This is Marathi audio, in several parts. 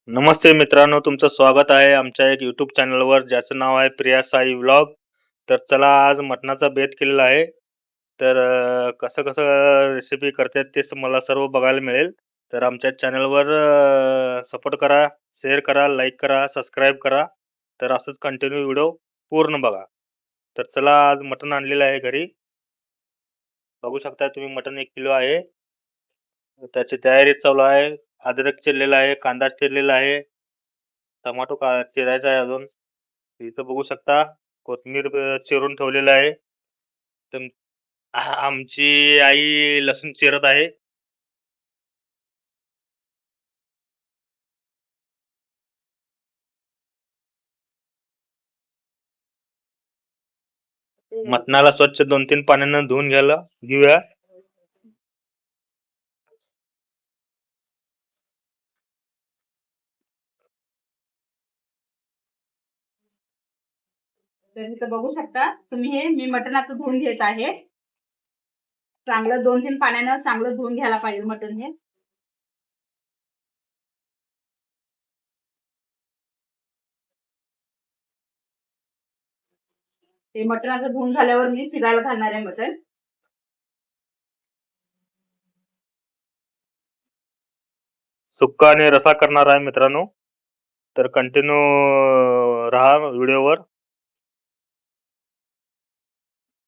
नमस्ते मित्रांनो, तुमचं स्वागत आहे आमच्या एक YouTube चॅनलवर ज्याचं नाव आहे प्रिया साई व्लॉग. तर चला आज मटणाचा बेत केलेला आहे. तर कसं-कसं रेसिपी करतात ते मला सर्व बघायला मिळेल. तर आमच्या चॅनलवर सपोर्ट करा, शेअर करा, लाईक करा, सबस्क्राईब करा. तर असंच कंटिन्यू व्हिडिओ पूर्ण बघा. तर चला आज मटण आणलेलं आहे घरी. बघू शकता तुम्ही मटण 1 किलो आहे. त्याची तयारी चालू आहे. अद्रक चिरलेला आहे, कांदा चिरलेला आहे. टोमॅटो चिरायचा आहे अजून. इथं बघू शकता कोथिंबीर चिरून ठेवलेलं आहे. तर आमची आई लसूण चिरत आहे. मटणाला स्वच्छ 2-3 पाण्यानं धुवून घेऊया. तर इथं बघू शकता तुम्ही हे मी मटण आता धुवून घेत आहे. चांगलं 2-3 पाण्यानं चांगलं धुवून घ्यायला पाहिजे मटण हे. ते मटण आता धुवून झाल्यावर मी शिजायला घालणार आहे मटण. सुक्का आणि रसा करणार आहे मित्रांनो. तर कंटिन्यू राहा व्हिडिओवर.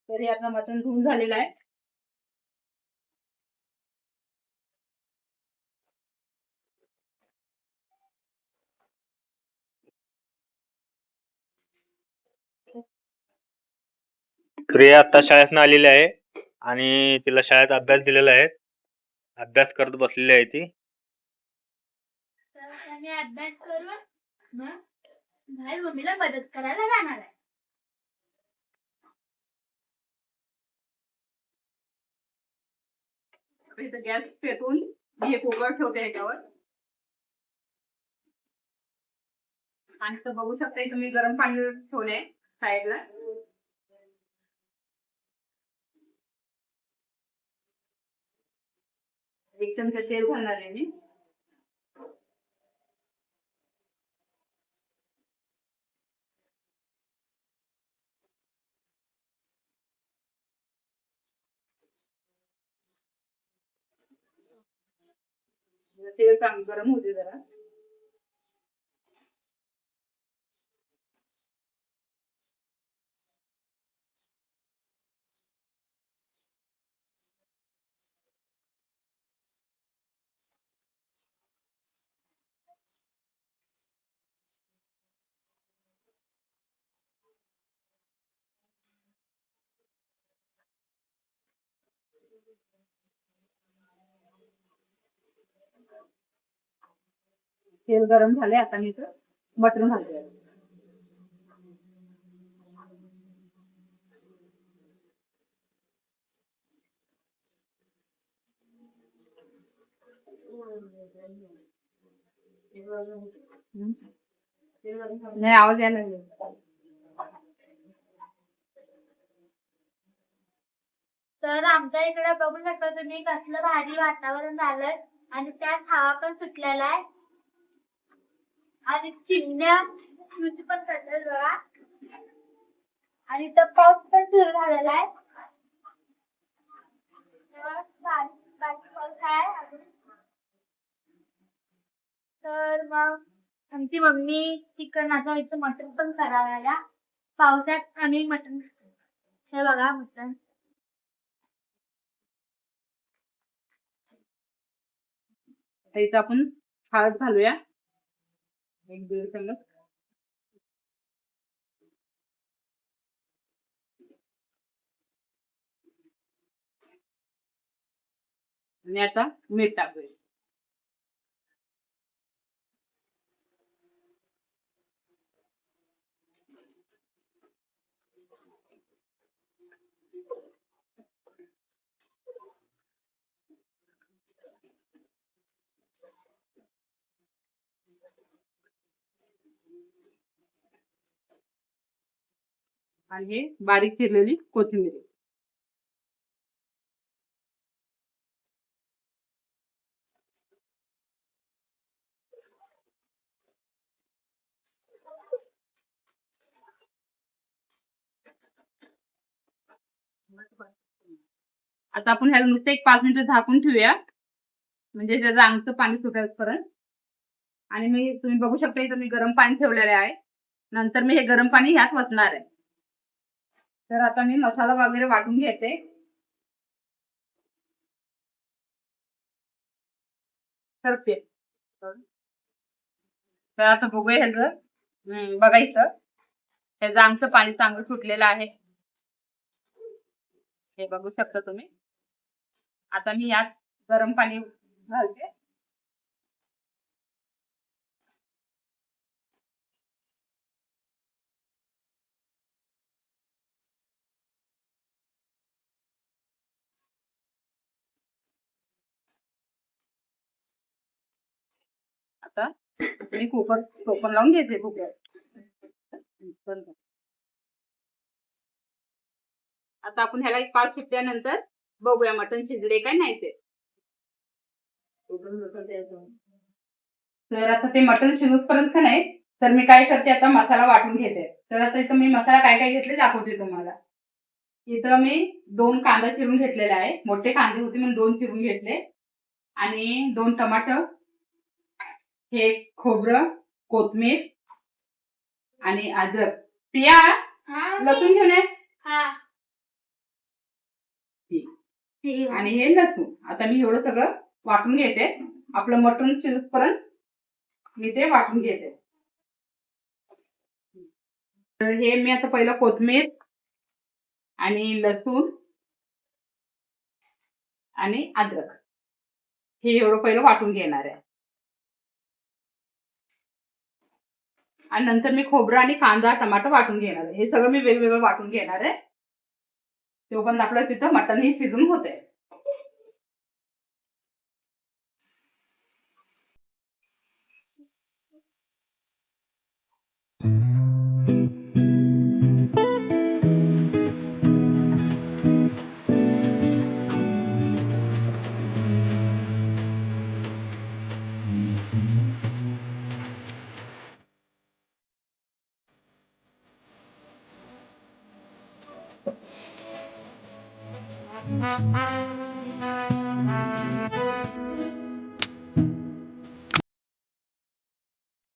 तर हे आता मटण धुवून झालेलं आहे. प्रिया आता शाळेतनं आलेली आहे आणि तिला शाळेत अभ्यास दिलेला आहे. अभ्यास करत बसलेली आहे ती. तर आम्ही अभ्यास करून मग बाहेर मम्मीला मदत करायला जाणार आहे. इथं गॅस पेटवून मी हे कुकर ठेवते ह्याच्यावर. आणि इथं बघू शकता तुम्ही गरम पाणी ठेवलंय साईडला. एक चमचा तेल घालणार आहे मी. तेल चांगलं गरम होते जरा. तेल गरम झाले आता मी इथं मटण घालते. नाही आवाज यायला लागला. तर आमच्या इकडे बघू शकता तुम्ही कसलं भारी वातावरण झालंय आणि त्यात हवा पण सुटलेला आहे आणि चिमण्या पण करतात बघा आणि इथं पाऊस पण सुरू झालेला आहे. बारीक पाऊस आहे अजून. तर मग आमची मम्मी चिकन आता इथं मटण पण करायला पावसात आम्ही मटण हे बघा मटण. इथं आपण हळद घालूया 1-1.5 चमच. आणि आता मीठ टाकूया. आणि हे बारीक चिरलेली कोथिंबीर. आता आपण ह्याला नुसतं एक 5 मिनिटं झाकून ठेवूया, म्हणजे त्याचं अंगचं पाणी सुटेपर्यंत. आणि तुम्ही बघू शकता इथं मी गरम पाणी ठेवलेलं आहे. नंतर मी हे गरम पाणी ह्यात वतणार आहे. तर आता मी मसाला वगैरे वाटून घेते. तर आता बघूया ह्याचं बघायचं ह्याचं आमचं पाणी चांगलं सुटलेलं आहे. हे बघू शकता तुम्ही. आता मी यात गरम पाणी घालते. आता मी कुकर टोपण लावून घेते कुकर. आता आपण ह्याला एक 5 शिट्ट्यानंतर बघूया मटण शिजले काय नाही ते. तर आता ते मटण शिजूपर्यंत का नाही, तर मी काय करते आता मसाला वाटून घेते. तर आता इथं मी मसाला काय काय घेतले दाखवते तुम्हाला. इथं मी 2 कांदा चिरून घेतलेला आहे. मोठे कांदे होते म्हणून 2 चिरून घेतले. आणि 2 टमाटर, हे खोबरं, कोथमीर आणि अद्रक. पिया लसूण घेऊन ये. आणि हे लसूण. आता मी एवढं सगळं वाटून घेते. आपलं मटण शिजूपर्यंत मी ते वाटून घेते. तर हे मी आता पहिलं कोथमीर आणि लसूण आणि अद्रक हे एवढं पहिलं वाटून घेणार आहे. आणि नंतर मी खोबरं आणि कांदा टमाटर वाटून घेणार आहे. हे सगळं मी वेगवेगळं वाटून घेणार आहे. तोपर्यंत आपलं तिथं मटण ही शिजून होते.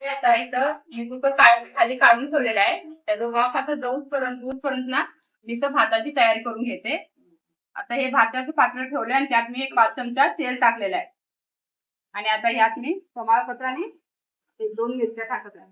आता इथं मी कुकर खाली काढून ठेवलेला आहे. त्याचं वाफ आता दूधपर्यंत ना मी इथं भाताची तयारी करून घेते. आता हे भाताचं पात्र ठेवले आणि त्यात मी एक 5 चमचा तेल टाकलेलं आहे. आणि आता ह्यात मी तमालपत्र आणि 1-2 मिरच्या टाकत आहे.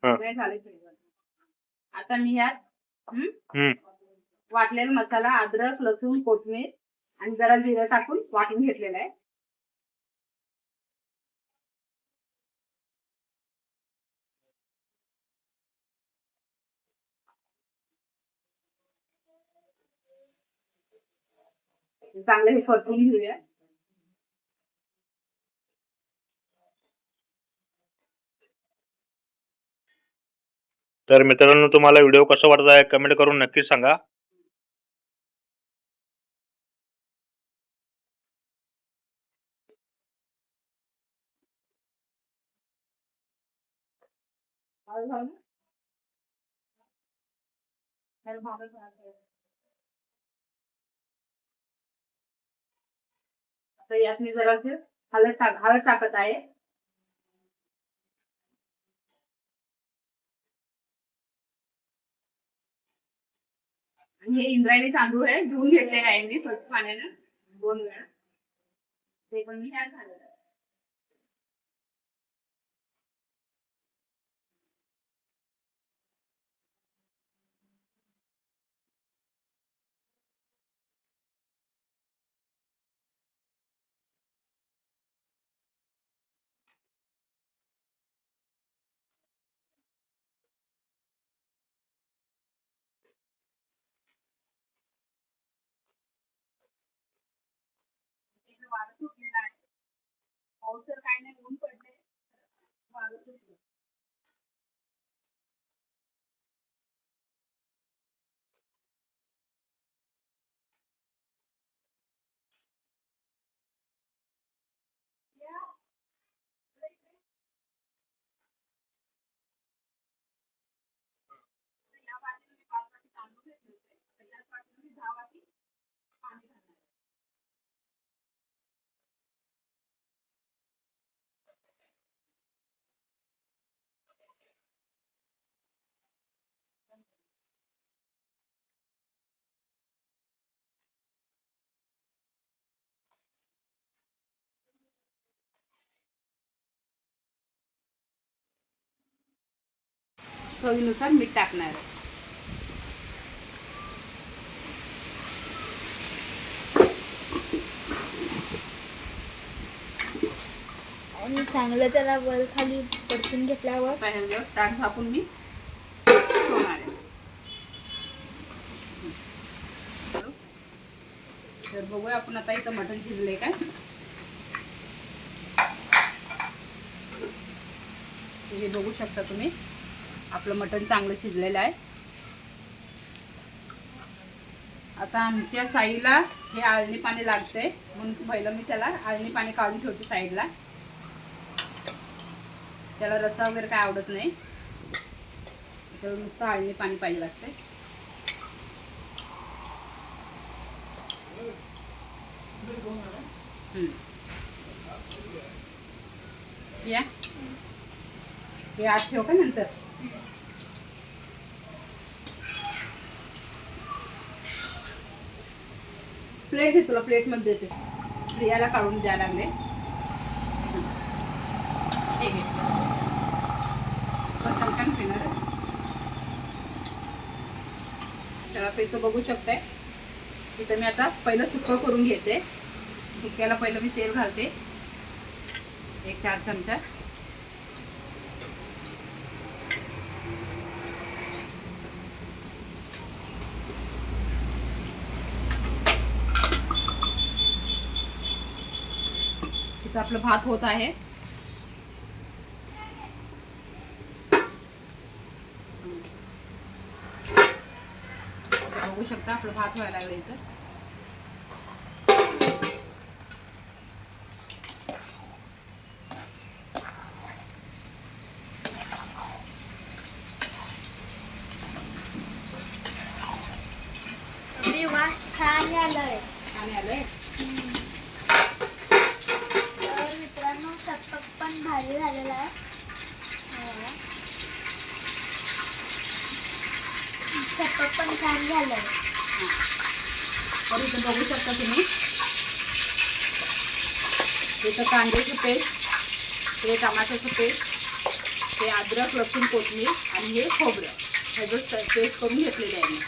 सगळे झाले सगळे. आता मी ह्यात वाटलेला मसाला अद्रक, लसूण, कोथिंबीर आणि जरा जिरं टाकून वाटून घेतलेला आहे. चांगलं हे परतून घेऊया. तर मित्रांनो, तुम्हाला व्हिडिओ कसा वाटत आहे कमेंट करून नक्की सांगा. आता यात मी जरा हळद टाकत आहे. आणि हे इंद्रायणी तांदूळ आहे, धुवून घेतलेले आहे मी स्वच्छ पाण्यानं 2 वेळा. ते पण मी ह्यात घालत आहे. वाढत होती. पाऊस तर काय नाही, ऊन पडले. वाळत होती. या वाटीने मी 5 वाटी तांदूळ घेतले होते. तर याच वाटीने मी 10 वाटी पाणी घालणार. चवीनुसार मीठ टाकणार आहे. आणि चांगलं त्याला वर खाली परतून घेतल्यावर आता ह्याच्यावर ताट झाकून मी ठेवणार आहे. तर बघूया आपण आता इथं मटण शिजलंय काय. हे बघू शकता तुम्ही, आपलं मटण चांगलं शिजलेलं आहे. आता आमच्या साईला हे आळणी पाणी लागतंय, म्हणून पहिलं मी त्याला आळणी पाणी काढून ठेवते साईडला. त्याला रस्सा वगैरे काय आवडत नाही, तर नुसतं आळणी पाणी पाहिजे लागतंय. या हे आज ठेव का नंतर. प्लेट दे, तुला प्लेट मध्ये देते. प्रियाला काढून द्यायला लागले. ठीक आहे, चमच्याने पिणार. त्याला पैसे बघू शकताय. तिथं मी आता पहिलं सुकं करून घेते. सुक्याला पहिलं मी तेल घालते, 1-4 चमचा. इथं आपलं भात होत आहे. बघू शकता आपलं भात व्हायला लागलं इथं. वास छान आलंय. आणि आलंय. तर मित्रांनो स्वयंपाक पण भारी झालेला आहे. स्वयंपाक पण छान झालाय. तर इथं बघू शकता तुम्ही, इथं कांद्याचं पेस्ट, हे टमाट्याचं पेस्ट, हे अद्रक लसूण कोथिंबीर आणि हे खोबरं ह्याचं पेस्ट करून घेतलेलं आहे मी.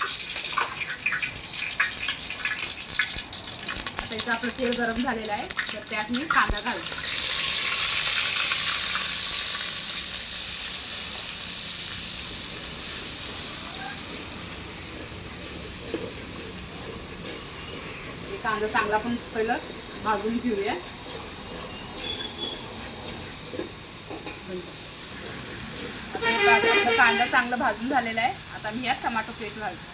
त्याचं आपलं तेल गरम झालेलं आहे, तर त्यात मी कांदा घालते. कांदा चांगला पण पहिलं भाजून घेऊया. आता कांदा चांगला भाजून झालेला आहे. आता मी यात टमाटो पेस्ट घालते.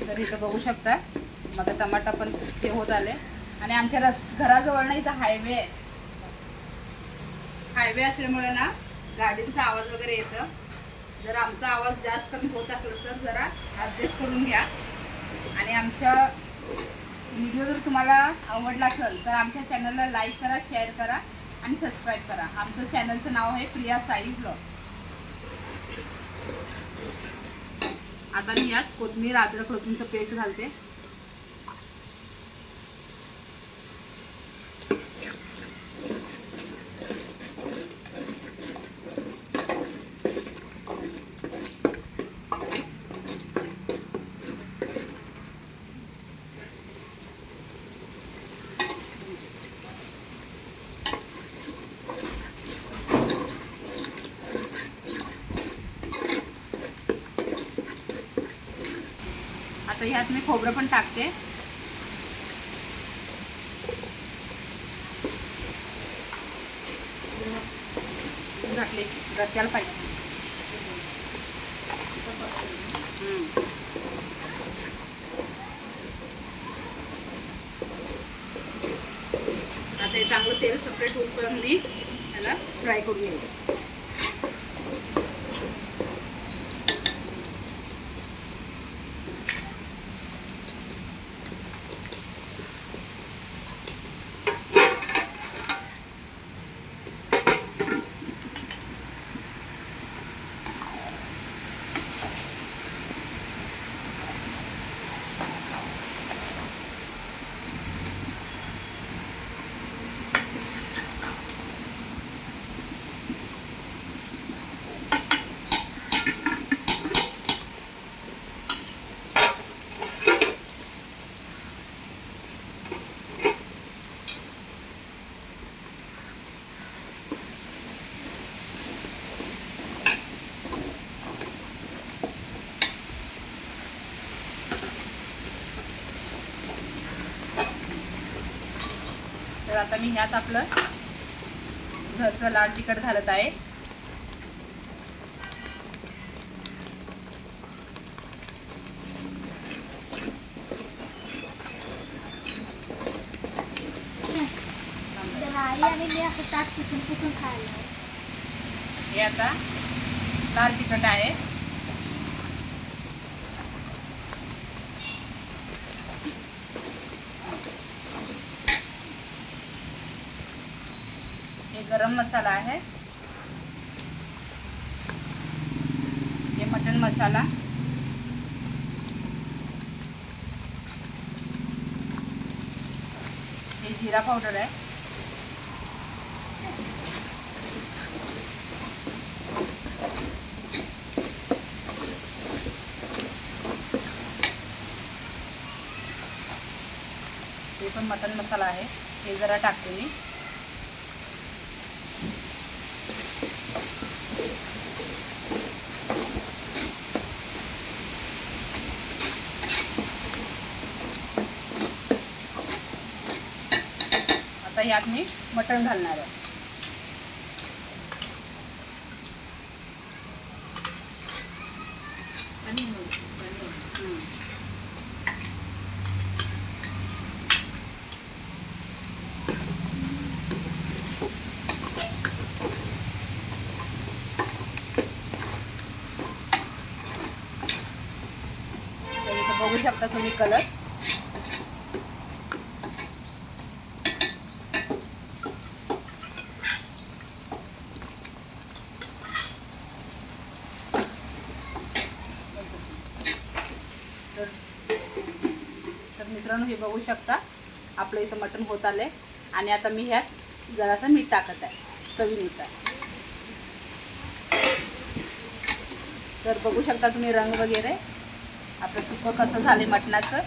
तर इथं बघू शकता माझा टमाटा पण ते होत आले. आणि आमच्या घराजवळ ना इथं हायवे आहे. हायवे असल्यामुळे ना गाडींचा आवाज वगैरे येतं. जर आमचा आवाज जास्त कमी होत असला तर जरा ॲडजस्ट करून घ्या. आणि आमच्या व्हिडिओ जर तुम्हाला आवडला असेल तर आमच्या चॅनलला लाईक करा, शेअर करा आणि सबस्क्राईब करा. आमचं चॅनलचं नाव आहे प्रिया साई व्लॉग. आता मी यात कोथिंबीर, अद्रक लसूणचं पेस्ट घालते. आता ह्यात मी खोबरं पण टाकते. घातले रस्त्याला पाहिजे. आता हे चांगलं तेल सेपरेट होऊपर्यंत मी त्याला फ्राय करून घ्यायचं. तर आता मी ह्यात आपलं घरचं लाल तिखट घालत आहे. आई आणि मी असं ताट पुसून खायला. हे आता लाल तिखट आहे. हे गरम मसाला आहे. हे मटन मसाला. हे जिरा पावडर आहे. हे पण मटन मसाला आहे. हे जरा टाकते मी. आता यात मी मटण घालणार आहे. बघू शकता तुम्ही कलर. तर मित्रांनो हे बघू शकता आपलं इथं मटण होत आलंय. आणि आता मी ह्यात जरासं मीठ टाकत आहे चवीनुसार. तर बघू शकता तुम्ही रंग वगैरे आपलं सुकं कसं झाले मटणाचं.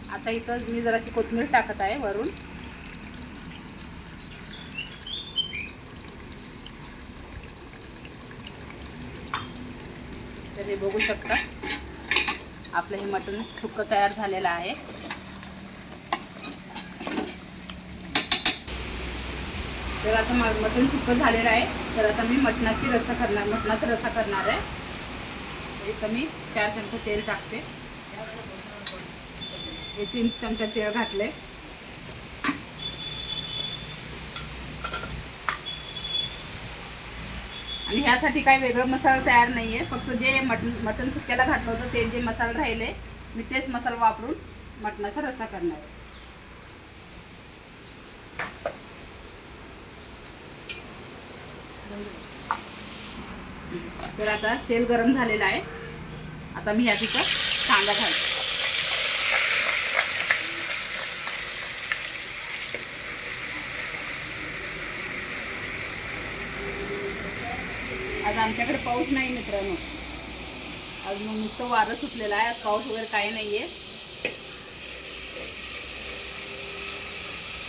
आता इथं मी जराशी कोथिंबीर टाकत आहे वरून. तर हे बघू शकता आपलं हे मटण सुक्कं तयार झालेलं आहे. तर आता मटण सुक्कं झालेलं आहे. तर आता मी मटणाचा रस्सा करणार आहे. इथं मी 4 चमचे तेल टाकते. हे 3 चमचे तेल घातले. आणि ह्यासाठी काही वेगळा मसाला तयार नाही आहे. फक्त जे मटण सुक्याला घातलं होतं ते जे मसाले राहिले मी तेच मसाला वापरून मटणाचा रस्सा करणार आहे. तर आता तेल गरम झालेलं आहे. आता मी ह्यात इथं कांदा घालते. आज आमच्याकडे पाऊस नाही मित्रांनो. आज नुसतं वारं सुटलेलं आहे. आज पाऊस वगैरे काही नाही आहे.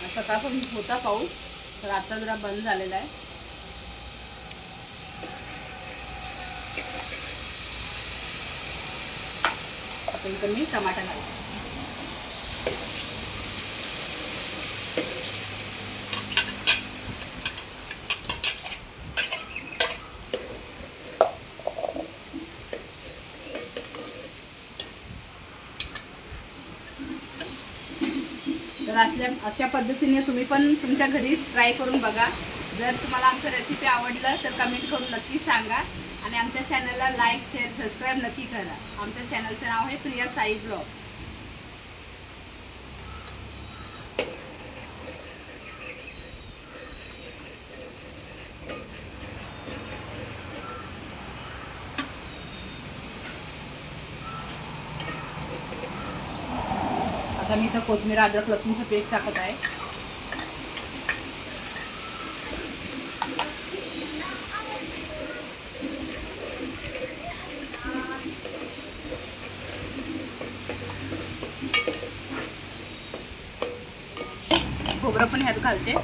सकाळपासून होता पाऊस, तर आता जरा बंद झालेला आहे. आता इथं मी टमाटा घालते. तर अशा पद्धतीने तुम्ही पण तुमच्या घरी ट्राय करून बघा. जर तुम्हाला आमचं रेसिपी आवडलं तर कमेंट करून नक्की सांगा आणि आमच्या चॅनलला लाईक शेअर सबस्क्राईब नक्की करा. आमच्या चॅनलचं नाव आहे प्रिया साई ब्लॉग. आता मी इथं कोथिंबीर अद्रक लसूणचं पेस्ट टाकत आहे. खोबरं पण ह्यात घालते.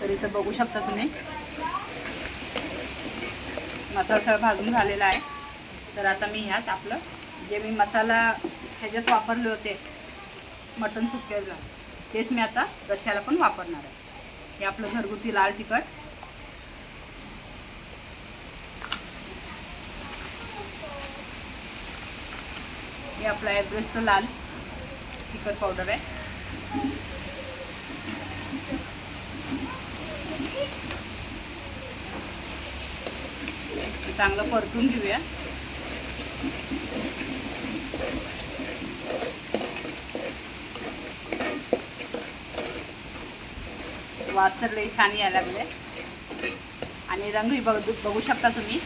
तर इथं बघू शकता तुम्ही मसाला भाजून झालेला आहे. तर आता मी ह्यात आपलं जे मी मसाला ह्याच्यात वापरले होते मटण सुक्याला, तेच मी आता रश्श्याला पण वापरणार आहे. हे आपलं घरगुती लाल तिखट, हे आपलं एव्हरेस्टचं लाल तिखट पावडर आहे. चांगलं परतून घेऊया. वास तर लई छान यायला लागले आणि रंगही बघू शकता तुम्ही.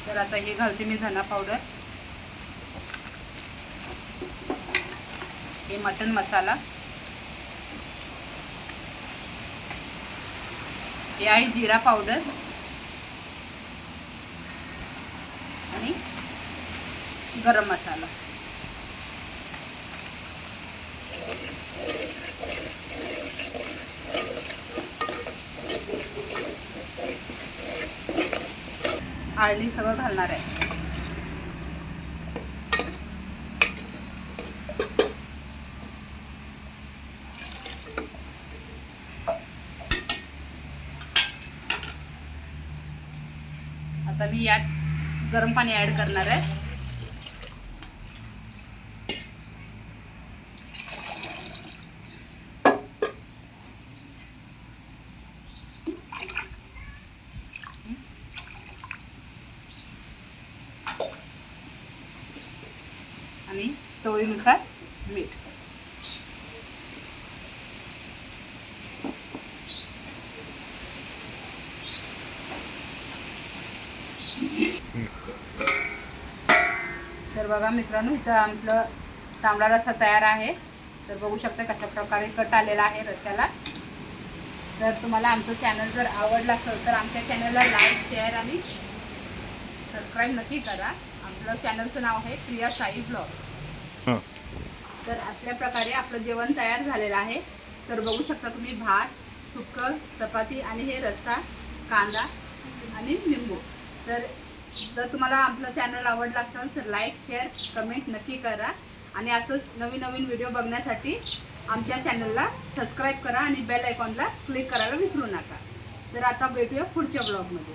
तर आता हे घालते मी धना पावडर, हे मटन मसाला, हे आहे जिरा पावडर आणि गरम मसाला. हळदी सगळं घालणार आहे. आता मी यात गरम पाणी ऍड करणार आहे. आणि चवीनुसार मीठ. तर बघा मित्रांनो, इथं आपलं तांबडा रस्सा तयार आहे. तर बघू शकता कशा प्रकारे कट आलेला आहे रस्स्याला. तर तुम्हाला आमचं चॅनल जर आवडलं असेल तर आमच्या चॅनलला लाईक शेअर आणि सबस्क्राईब नक्की करा. आपलं चॅनलचं नाव आहे प्रिया साई ब्लॉग. तर अशा प्रकारे आपलं जेवण तयार झालेलं आहे. तर बघू शकता तुम्ही भात, सुक्कं, चपाती आणि हे रस्सा, कांदा आणि लिंबू. तर जर तुम्हाला आपलं चॅनल आवडलं असेल तर लाईक शेअर कमेंट नक्की करा आणि असंच नवीन नवीन व्हिडिओ बघण्यासाठी आमच्या चॅनलला सबस्क्राईब करा आणि बेल आयकॉनला क्लिक करायला विसरू नका. तर आता भेटूया पुढच्या ब्लॉगमध्ये.